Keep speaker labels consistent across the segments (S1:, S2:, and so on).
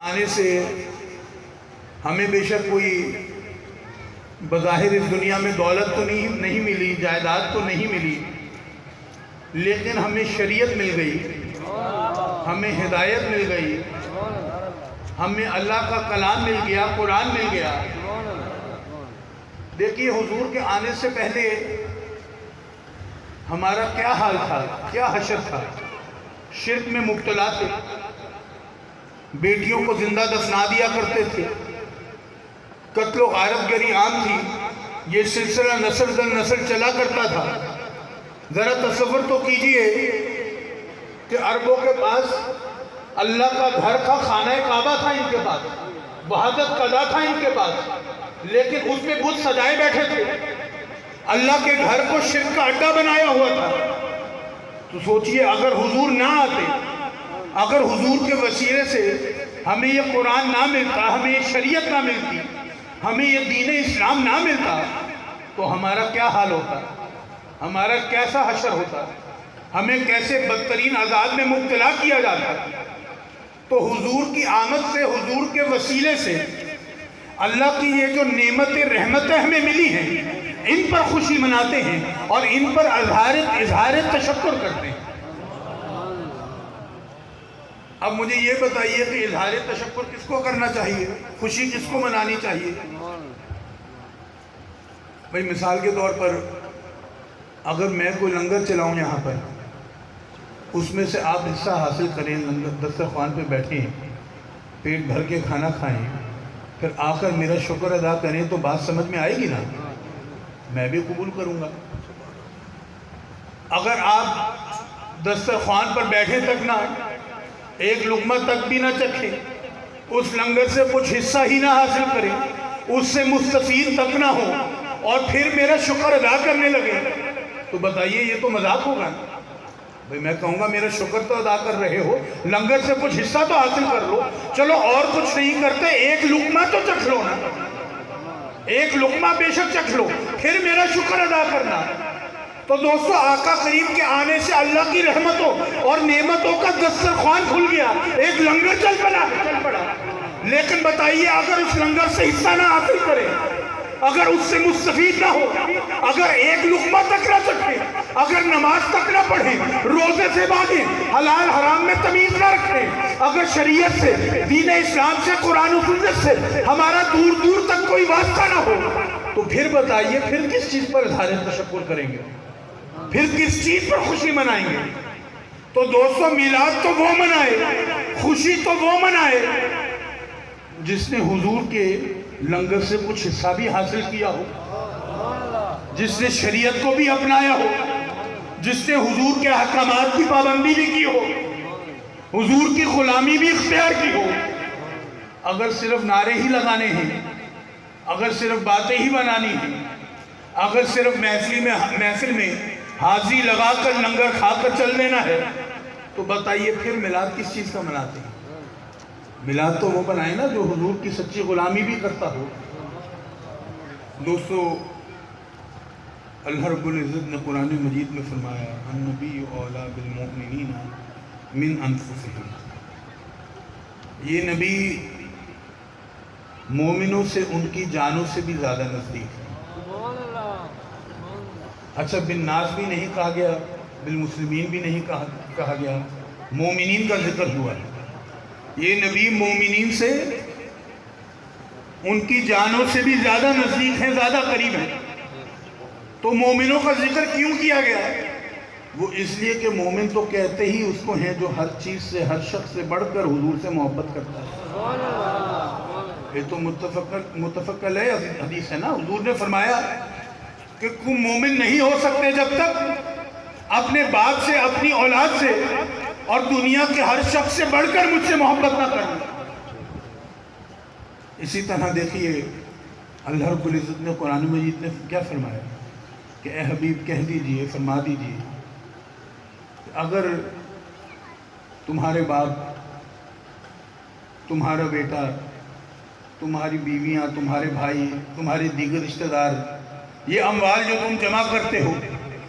S1: آنے سے ہمیں بے شک کوئی بظاہر اس دنیا میں دولت تو نہیں ملی، جائیداد تو نہیں ملی، لیکن ہمیں شریعت مل گئی، ہمیں ہدایت مل گئی، ہمیں اللہ کا کلام مل گیا، قرآن مل گیا۔ دیکھیے حضور کے آنے سے پہلے ہمارا کیا حال تھا، کیا حشر تھا۔ شرک میں مبتلا تھے، بیٹیوں کو زندہ دفنا دیا کرتے تھے، قتل و غارت گری عام تھی، یہ سلسلہ نسل در نسل چلا کرتا تھا۔ ذرا تصور تو کیجئے کہ عربوں کے پاس اللہ کا گھر تھا، خانہ کعبہ تھا ان کے پاس، وحدت قضا تھا ان کے پاس، لیکن اس میں بت سجائے بیٹھے تھے، اللہ کے گھر کو شرک کا اڈا بنایا ہوا تھا۔ تو سوچئے اگر حضور نہ آتے، اگر حضور کے وسیلے سے ہمیں یہ قرآن نہ ملتا، ہمیں یہ شریعت نہ ملتی، ہمیں یہ دین اسلام نہ ملتا، تو ہمارا کیا حال ہوتا، ہمارا کیسا حشر ہوتا، ہمیں کیسے بدترین عذاب میں مبتلا کیا جاتا۔ تو حضور کی آمد سے، حضور کے وسیلے سے اللہ کی یہ جو نعمتیں رحمتیں ہمیں ملی ہیں، ان پر خوشی مناتے ہیں اور ان پر اظہار تشکر کرتے ہیں۔ اب مجھے یہ بتائیے کہ اظہار تشکر کس کو کرنا چاہیے، خوشی کس کو منانی چاہیے؟ بھئی مثال کے طور پر اگر میں کوئی لنگر چلاؤں یہاں پر، اس میں سے آپ حصہ حاصل کریں، دسترخوان پہ بیٹھیں، پیٹ بھر کے کھانا کھائیں، پھر آ کر میرا شکر ادا کریں، تو بات سمجھ میں آئے گی نا؟ میں بھی قبول کروں گا۔ اگر آپ دسترخوان پر بیٹھے تک نہ ایک لقمہ تک بھی نہ چکھیں، اس لنگر سے کچھ حصہ ہی نہ حاصل کریں، اس سے مستفید تک نہ ہو، اور پھر میرا شکر ادا کرنے لگے، تو بتائیے یہ تو مذاق ہوگا نا؟ بھئی میں کہوں گا میرا شکر تو ادا کر رہے ہو، لنگر سے کچھ حصہ تو حاصل کر لو، چلو اور کچھ نہیں کرتے، ایک لقمہ تو چکھ لو نا، ایک لقمہ بے شک چکھ لو، پھر میرا شکر ادا کرنا۔ تو دوستو آقا کریم کے آنے سے اللہ کی رحمتوں اور نعمتوں کا دسترخوان کھل گیا، ایک لنگر چل پڑا۔ لیکن بتائیے اگر اس لنگر سے حصہ نہ حاصل کرے، اگر اس سے مستفید نہ ہو، اگر ایک لقمہ تک نہ چکھے، اگر نماز تک نہ پڑھیں، روزے سے بھاگیں، حلال حرام میں تمیز نہ رکھیں، اگر شریعت سے، دین اسلام سے، قرآن و سنت سے ہمارا دور دور تک کوئی واسطہ نہ ہو، تو پھر بتائیے پھر کس چیز پر اظہار تشکر کریں گے، پھر کس چیز پر خوشی منائیں گے؟ تو دوستو میلاد تو وہ منائے، خوشی تو وہ منائے جس نے حضور کے لنگر سے کچھ حصہ بھی حاصل کیا ہو، جس نے شریعت کو بھی اپنایا ہو، جس نے حضور کے احکامات کی پابندی بھی کی ہو، حضور کی غلامی بھی اختیار کی ہو۔ اگر صرف نعرے ہی لگانے ہیں، اگر صرف باتیں ہی بنانی ہیں، اگر صرف محفل میں حاضری لگا کر لنگر کھا کر چل دینا ہے، تو بتائیے پھر میلاد کس چیز کا مناتے ہیں؟ میلاد تو وہ بنائے نا جو حضور کی سچی غلامی بھی کرتا ہو۔ دوستو اللہ رب العزت نے قرآن مجید میں فرمایا النبی اولیٰ بالمؤمنین من انفسہم، یہ نبی مومنوں سے ان کی جانوں سے بھی زیادہ نزدیک ہے۔ اچھا بالناس بھی نہیں کہا گیا، بالمسلمین بھی نہیں کہا گیا، مومنین کا ذکر ہوا ہے۔ یہ نبی مومنین سے ان کی جانوں سے بھی زیادہ نزدیک ہیں، زیادہ قریب ہیں۔ تو مومنوں کا ذکر کیوں کیا گیا ہے؟ وہ اس لیے کہ مومن تو کہتے ہی اس کو ہیں جو ہر چیز سے، ہر شخص سے بڑھ کر حضور سے محبت کرتا ہے۔ یہ تو متفق علیہ حدیث ہے نا، حضور نے فرمایا کہ کوئی مومن نہیں ہو سکتے جب تک اپنے باپ سے، اپنی اولاد سے اور دنیا کے ہر شخص سے بڑھ کر مجھ سے محبت نہ کرنا۔ اسی طرح دیکھیے اللہ رب العزت نے قرآن مجید نے کیا فرمایا کہ اے حبیب کہہ دیجئے، فرما دیجئے کہ اگر تمہارے باپ، تمہارا بیٹا، تمہاری بیویاں، تمہارے بھائی، تمہارے دیگر رشتہ دار، یہ اموال جو تم جمع کرتے ہو،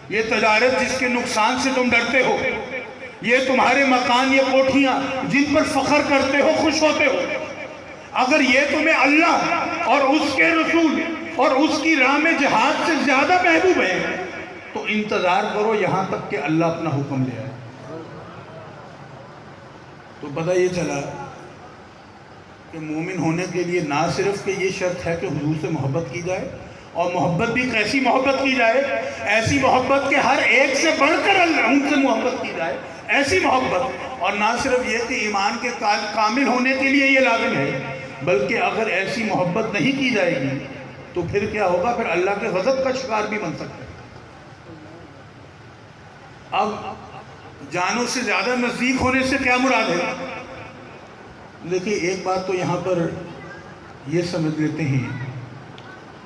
S1: یہ تجارت جس کے نقصان سے تم ڈرتے ہو، یہ تمہارے مکان، یہ کوٹھیاں جن پر فخر کرتے ہو، خوش ہوتے ہو، اگر یہ تمہیں اللہ اور اس کے رسول اور اس کی راہ میں جہاد سے زیادہ محبوب ہے تو انتظار کرو یہاں تک کہ اللہ اپنا حکم لے آئے۔ تو پتہ یہ چلا کہ مومن ہونے کے لیے نہ صرف کہ یہ شرط ہے کہ حضور سے محبت کی جائے، اور محبت بھی کیسی محبت کی جائے، ایسی محبت کہ ہر ایک سے بڑھ کر اللہ ان سے محبت کی جائے، ایسی محبت۔ اور نہ صرف یہ کہ ایمان کے کامل ہونے کے لیے یہ لازم ہے، بلکہ اگر ایسی محبت نہیں کی جائے گی تو پھر کیا ہوگا؟ پھر اللہ کے غضب کا شکار بھی بن سکتا ہے۔ اب جانوں سے زیادہ نزدیک ہونے سے کیا مراد ہے؟ دیکھیے ایک بات تو یہاں پر یہ سمجھ لیتے ہیں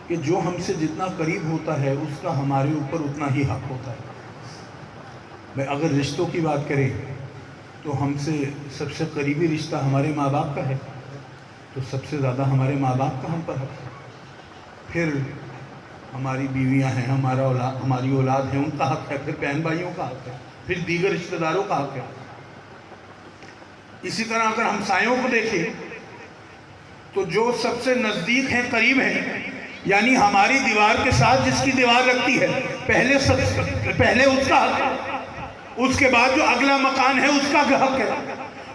S1: کہ جو ہم سے جتنا قریب ہوتا ہے اس کا ہمارے اوپر اتنا ہی حق ہوتا ہے۔ بھائی اگر رشتوں کی بات کریں تو ہم سے سب سے قریبی رشتہ ہمارے ماں باپ کا ہے، تو سب سے زیادہ ہمارے ماں باپ کا ہم پر حق ہے۔ پھر ہماری بیویاں ہیں، ہماری اولاد ہیں، ان کا حق ہے، پھر بہن بھائیوں کا حق ہے، پھر دیگر رشتہ داروں کا حق ہے۔ اسی طرح اگر ہمسایوں کو دیکھیں تو جو سب سے نزدیک ہیں، قریب ہیں، یعنی ہماری دیوار کے ساتھ جس کی دیوار لگتی ہے، پہلے اس کا حق ہے، اس کے بعد جو اگلا مکان ہے اس کا حق ہے۔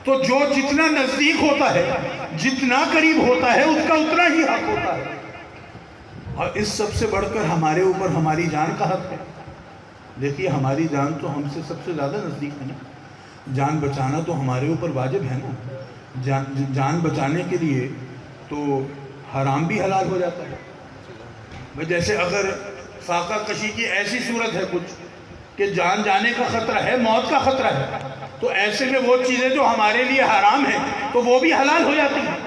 S1: تو جو جتنا نزدیک ہوتا ہے، جتنا قریب ہوتا ہے، اس کا اتنا ہی حق ہوتا ہے۔ اور اس سب سے بڑھ کر ہمارے اوپر ہماری جان کا حق ہے۔ دیکھیے ہماری جان تو ہم سے سب سے زیادہ نزدیک ہے نا، جان بچانا تو ہمارے اوپر واجب ہے نا۔ جان بچانے کے لیے تو حرام بھی حلال ہو جاتا ہے۔ جیسے اگر فاقہ کشی کی ایسی صورت ہے کچھ کہ جان جانے کا خطرہ ہے، موت کا خطرہ ہے، تو ایسے میں وہ چیزیں جو ہمارے لیے حرام ہیں تو وہ بھی حلال ہو جاتی ہیں،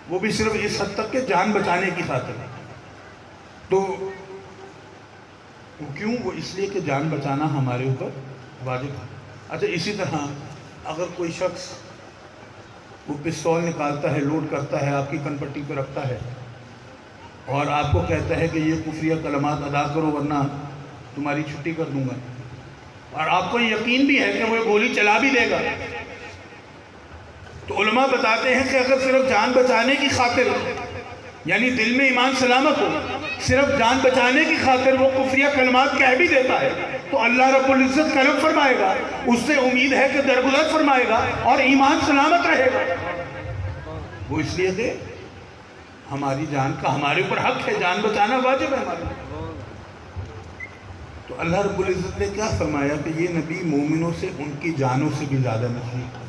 S1: وہ بھی صرف اس حد تک کہ جان بچانے کی خاطر ہے۔ تو کیوں؟ وہ اس لیے کہ جان بچانا ہمارے اوپر واجب ہے۔ اچھا اسی طرح اگر کوئی شخص وہ پستول نکالتا ہے، لوڈ کرتا ہے، آپ کی کن پٹی پہ رکھتا ہے اور آپ کو کہتا ہے کہ یہ کفریہ کلمات ادا کرو ورنہ تمہاری چھٹی کر دوں گا، اور آپ کو یقین بھی ہے کہ وہ گولی چلا بھی دے گا، تو علماء بتاتے ہیں کہ اگر صرف جان بچانے کی خاطر، یعنی دل میں ایمان سلامت ہو، صرف جان بچانے کی خاطر وہ کفریہ کلمات کہہ بھی دیتا ہے تو اللہ رب العزت کرم فرمائے گا، اس سے امید ہے کہ درگزر فرمائے گا اور ایمان سلامت رہے گا۔ وہ اس لیے کہ ہماری جان کا ہمارے اوپر حق ہے، جان بچانا واجب ہے ہمارے اوپر۔ تو اللہ رب العزت نے کیا فرمایا کہ یہ نبی مومنوں سے ان کی جانوں سے بھی زیادہ نزدیک ہے۔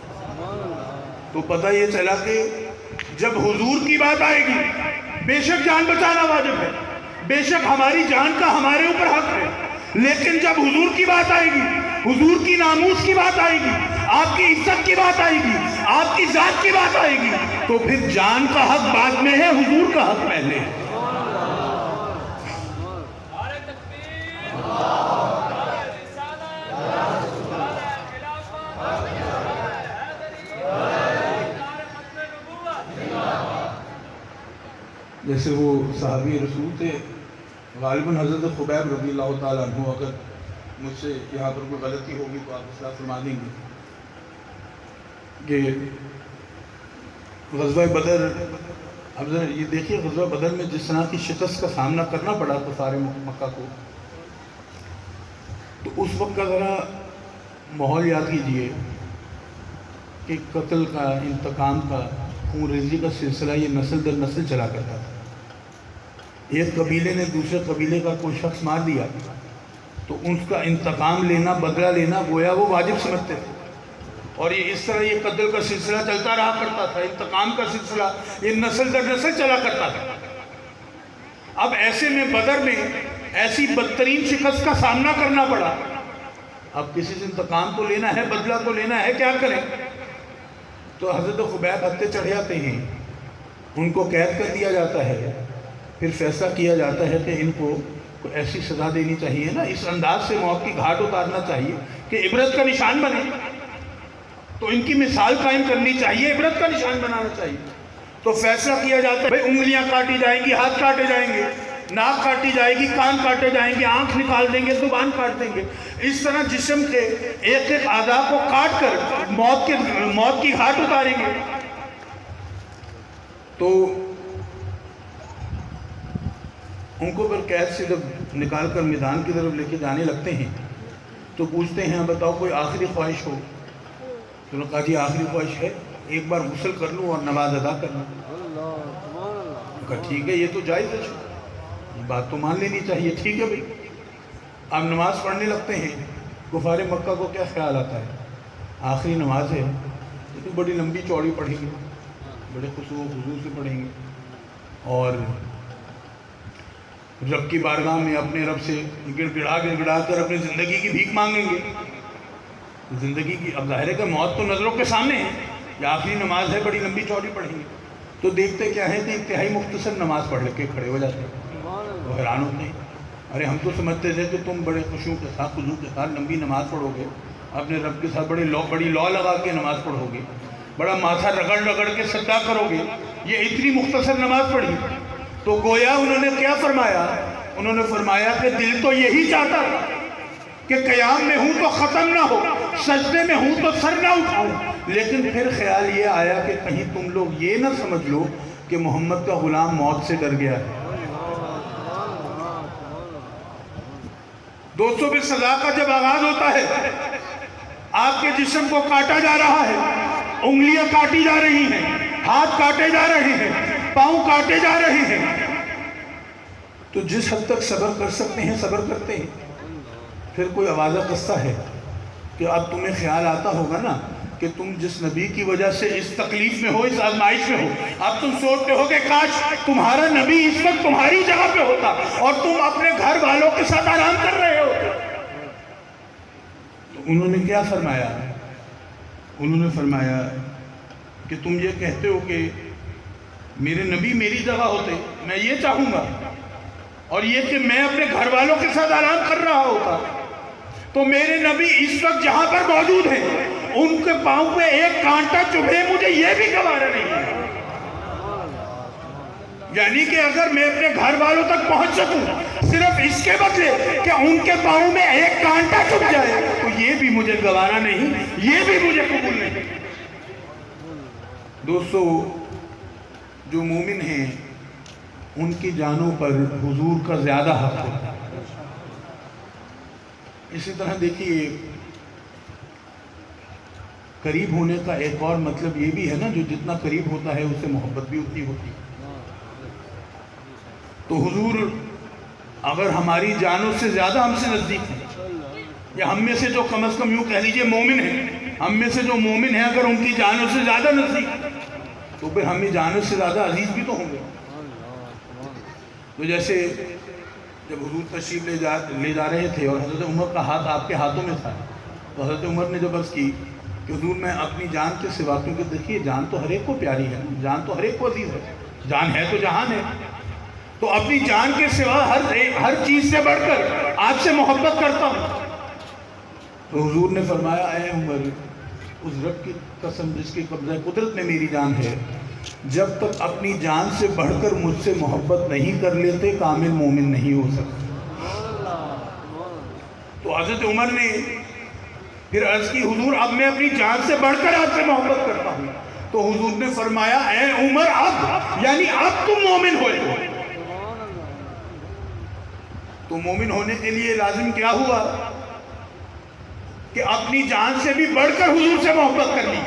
S1: تو پتہ یہ چلا کہ جب حضور کی بات آئے گی بے شک جان بچانا واجب ہے، بے شک ہماری جان کا ہمارے اوپر حق ہے، لیکن جب حضور کی بات آئے گی، حضور کی ناموس کی بات آئے گی، آپ کی عزت کی بات آئے گی، آپ کی ذات کی بات آئے گی، تو پھر جان کا حق بعد میں ہے، حضور کا حق پہلے ہے۔ جیسے وہ صحابی رسول تھے غالباً حضرت خبیب رضی اللہ تعالیٰ عنہ، اگر مجھ سے یہاں پر کوئی غلطی ہوگی تو آپ اصلاح فرما دیں گے، کہ غزوہ بدر، اب ذرا یہ دیکھیے غزوہ بدر میں جس طرح کی شکست کا سامنا کرنا پڑا تو سارے مکہ کو، تو اس وقت کا ذرا ماحول یاد کیجئے کہ قتل کا، انتقام کا، خون ریزی کا سلسلہ یہ نسل در نسل چلا کرتا تھا۔ ایک قبیلے نے دوسرے قبیلے کا کوئی شخص مار دیا تو اس کا انتقام لینا، بدلہ لینا گویا وہ واجب سمجھتے تھے، اور یہ اس طرح یہ قتل کا سلسلہ چلتا رہا کرتا تھا، انتقام کا سلسلہ یہ نسل در نسل چلا کرتا تھا۔ اب ایسے میں بدر میں ایسی بدترین شکست کا سامنا کرنا پڑا، اب کسی سے انتقام تو لینا ہے، بدلہ تو لینا ہے، کیا کریں؟ تو حضرت خبیب ہتھے چڑھ جاتے ہیں، ان کو قید کر دیا جاتا ہے، پھر فیصلہ کیا جاتا ہے کہ ان کو ایسی سزا دینی چاہیے نا، اس انداز سے موت کی گھاٹ اتارنا چاہیے کہ عبرت کا نشان بنے، تو ان کی مثال قائم کرنی چاہیے، عبرت کا نشان بنانا چاہیے۔ تو فیصلہ کیا جاتا ہے بھائی انگلیاں کاٹی جائیں گی، ہاتھ کاٹے جائیں گے، ناک کاٹی جائے گی، کان کاٹے جائیں گے، آنکھ نکال دیں گے، زبان کاٹ دیں گے، اس طرح جسم کے ایک ایک اعضاء کو کاٹ کر موت کی گھاٹ اتاریں گے۔ تو ان کو پھر قید سے جب نکال کر میدان کی طرف لے کے جانے لگتے ہیں تو پوچھتے ہیں بتاؤ کوئی آخری خواہش ہو؟ تو انہوں نے کہا جی آخری خواہش ہے ایک بار غسل کر لوں اور نماز ادا کر لوں۔ کہا ٹھیک ہے یہ تو جائز ہے، یہ بات تو مان لینی چاہیے، ٹھیک ہے بھائی۔ آپ نماز پڑھنے لگتے ہیں، کفار مکہ کو کیا خیال آتا ہے آخری نماز ہے تو بڑی لمبی چوڑی پڑھیں گے، بڑے خشوع و خضوع سے پڑھیں گے اور رب کی بارگاہ میں اپنے رب سے گڑ گڑا کر اپنی زندگی کی بھیک مانگیں گے۔ زندگی کی اب ظاہر ہے کہ موت تو نظروں کے سامنے ہے، یہ آخری نماز ہے بڑی لمبی چوڑی پڑھیں گے، تو دیکھتے کیا ہے کہ انتہائی مختصر نماز پڑھ کے کھڑے ہو جاتے ہیں۔ وہ حیران ہوتے ہیں، ارے ہم تو سمجھتے تھے کہ تم بڑے خشوع کے ساتھ خضوع کے ساتھ لمبی نماز پڑھو گے، اپنے رب کے ساتھ بڑی لو لگا کے نماز پڑھو گے، بڑا ماتھا رگڑ کے سجدہ کرو گے، یہ اتنی مختصر نماز پڑھی۔ تو گویا انہوں نے کیا فرمایا؟ انہوں نے فرمایا کہ دل تو یہی چاہتا تھا کہ قیام میں ہوں تو ختم نہ ہو، سجدے میں ہوں تو سر نہ اٹھاؤں، لیکن پھر خیال یہ آیا کہ کہیں تم لوگ یہ نہ سمجھ لو کہ محمد کا غلام موت سے ڈر گیا ہے۔ دوستوں پھر سزا کا جب آغاز ہوتا ہے، آپ کے جسم کو کاٹا جا رہا ہے، انگلیاں کاٹی جا رہی ہیں، ہاتھ کاٹے جا رہے ہیں، پاؤں کاٹے جا رہے ہیں، تو جس حد تک صبر کر سکتے ہیں صبر کرتے ہیں۔ پھر کوئی آوازہ قصہ ہے کہ اب تمہیں خیال آتا ہوگا نا کہ تم جس نبی کی وجہ سے اس تکلیف میں ہو، اس آزمائش میں ہو، اب تم سوچتے ہو کہ کاش تمہارا نبی اس وقت تمہاری جگہ پہ ہوتا اور تم اپنے گھر والوں کے ساتھ آرام کر رہے ہوتے۔ تو انہوں نے کیا فرمایا؟ انہوں نے فرمایا کہ تم یہ کہتے ہو کہ میرے نبی میری جگہ ہوتے، میں یہ چاہوں گا، اور یہ کہ میں اپنے گھر والوں کے ساتھ آرام کر رہا ہوتا، تو میرے نبی اس وقت جہاں پر موجود ہیں ان کے پاؤں پہ ایک کانٹا چبھے مجھے یہ بھی گوارا نہیں ہے۔ یعنی کہ اگر میں اپنے گھر والوں تک پہنچ سکوں صرف اس کے بدلے کہ ان کے پاؤں میں ایک کانٹا چبھ جائے تو یہ بھی مجھے گوارا نہیں، یہ بھی مجھے قبول نہیں۔ دوستو جو مومن ہیں ان کی جانوں پر حضور کا زیادہ حق ہوتا ہے۔ اسی طرح دیکھیے قریب ہونے کا ایک اور مطلب یہ بھی ہے نا، جو جتنا قریب ہوتا ہے اس سے محبت بھی اتنی ہوتی ہے۔ تو حضور اگر ہماری جانوں سے زیادہ ہم سے نزدیک ہیں، یا ہم میں سے جو کم از کم یوں کہہ لیجئے مومن ہیں، ہم میں سے جو مومن ہیں اگر ان کی جانوں سے زیادہ نزدیک ہیں تو پھر ہمیں جانوں سے زیادہ عزیز بھی تو ہوں گے۔ تو جیسے جب حضور تشریف لے جا رہے تھے اور حضرت عمر کا ہاتھ آپ کے ہاتھوں میں تھا، تو حضرت عمر نے جب عرض کی کہ حضور میں اپنی جان کے سوا، کیونکہ دیکھیے جان تو ہر ایک کو پیاری ہے، جان تو ہر ایک کو عزیز ہے، جان ہے تو جہان ہے، تو اپنی جان کے سوا ہر چیز سے بڑھ کر آپ سے محبت کرتا ہوں۔ تو حضور نے فرمایا اے عمر، اس رب کی قسم جس کی قبضہ قدرت میں میری جان ہے، جب تک اپنی جان سے بڑھ کر مجھ سے محبت نہیں کر لیتے کامل مومن نہیں ہو سکتے۔ تو حضرت عمر نے پھر عرض کی حضور اب میں اپنی جان سے بڑھ کر آپ سے محبت کرتا ہوں۔ تو حضور نے فرمایا اے عمر اب، یعنی اب تم مومن ہوئے ہو۔ تو مومن ہونے کے لیے لازم کیا ہوا کہ اپنی جان سے بھی بڑھ کر حضور سے محبت کرنی۔